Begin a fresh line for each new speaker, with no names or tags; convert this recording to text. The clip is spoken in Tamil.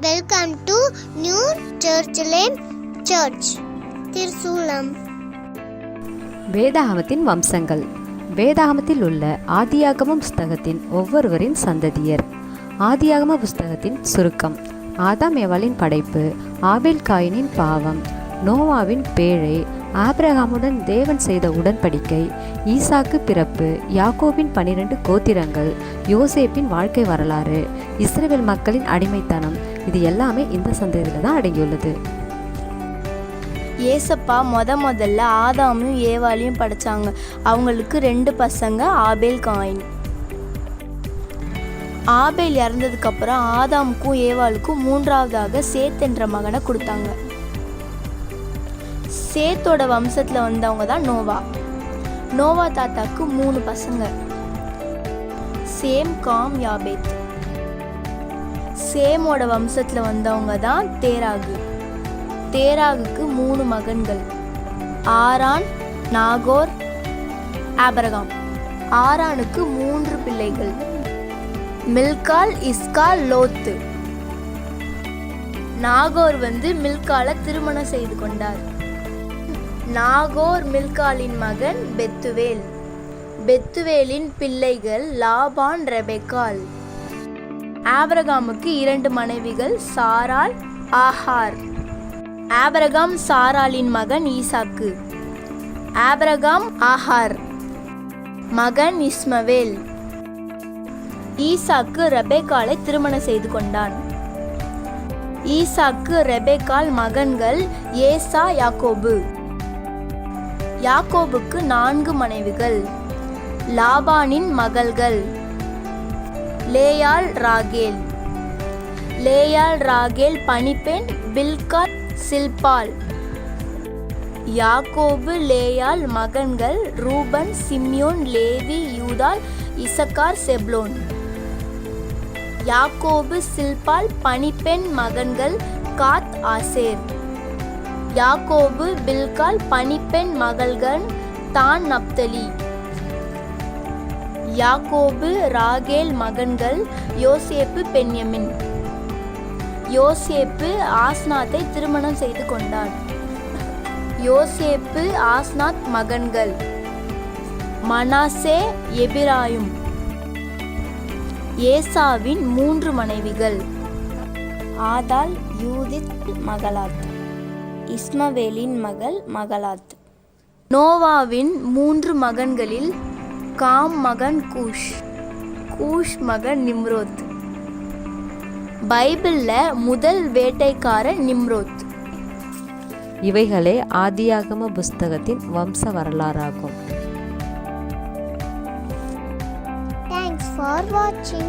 Welcome to new Jerusalem church Tirusulam.
வேதாகமத்தின் வம்சங்கள். வேதாகமத்தில் உள்ள ஆதியாகம புஸ்தகத்தின் ஒவ்வொருவரின் சந்ததியர். ஆதியாகம புஸ்தகத்தின் சுருக்கம்: ஆதாம் ஏவாளின் படைப்பு, ஆபேல் காயினின் பாவம், நோவாவின் பேழை, ஆபிரகாமுடன் தேவன் செய்த உடன்படிக்கை, ஈசாக்கு பிறப்பு, யாக்கோபின் 12 கோத்திரங்கள், யோசேப்பின் வாழ்க்கை வரலாறு, இஸ்ரவேல் மக்களின் அடிமைத்தனம். இது எல்லாமே இந்த சந்ததியில் தான் அடங்கியுள்ளது.
ஏசப்பா முதல்ல ஆதாமையும் ஏவாளையும் படைச்சாங்க. அவங்களுக்கு 2 பசங்க, ஆபேல் காயின். ஆபேல் இறந்ததுக்கப்புறம் ஆதாமுக்கும் ஏவாளுக்கும் 3ஆவதாக சேத் என்ற மகனை கொடுத்தாங்க. சேத்தோட வம்சத்தில் வந்தவங்க தான் நோவா. நோவா தாத்தாக்கு 3 பசங்க, சேம், காம், யாபேத். சேமோட வம்சத்தில் வந்தவங்க தான் தேராகு. தேராகுக்கு 3 மகன்கள், ஆரான், நாகோர், ஆபிரகாம். ஆரானுக்கு 3 பிள்ளைகள், மில்கால், இஸ்கால், லோத்து. நாகோர் மில்காலை திருமணம் செய்து கொண்டார். நாகோர் மில்காலின் மகன் பெத்துவேல். பெத்துவேலின் பிள்ளைகள் லாபான், ரெபெக்காள். ஆபிரகாமுக்கு 2 மனைவிகள், சாராள், ஆகார். ஆபிரகாம் சாராளின் மகன் ஈசாக்கு. ஆபிரகாம் ஆகார் மகன் இஸ்மவேல். ஈசாக்கு ரெபெக்காளை திருமணம் செய்து கொண்டான். ஈசாக்கு ரெபெக்காள் மகன்கள் ஏசா, யாக்கோபு. யாக்கோபுக்கு 4 மனைவிகள், லாபானின் மகள்கள், லேயாள், ராகேல். லேயாள், ராகேல் பணிப்பெண், பில்கா, சில்பாள். யாக்கோபு லேயாள் மகன்கள் ரூபன், சிம்யோன், லேவி, யூதால், இசக்கார், செப்லோன். யாக்கோபு சில்பாள் பணிப்பெண் மகன்கள் காத், ஆசேர். யாக்கோபு பில்கால் பணிப்பெண் மகள்கள் தான், நப்தலி. யாக்கோபு ராகேல் மகன்கள் யோசேப்பு, பென்யமின். யோசேப்பு ஆஸ்நாத்தை திருமணம் செய்து கொண்டார். யோசேப்பு ஆஸ்நாத் மகன்கள் மனாசே, எபிராயும். ஏசாவின் 3 மனைவிகள், ஆதாள், யூதித், மகலாத். இஸ்மவேலின் மகள் மகலாத். நோவாவின் 3 மகன்களில் காம் மகன் கூஷ், கூஷ் மகன் நிம்ரோத். பைபிள்ல முதல் வேட்டைக்காரன் நிம்ரோத்.
இவைகளே ஆதியாகம புஸ்தகத்தின் வம்ச வரலாறாகும்.
Thanks for watching.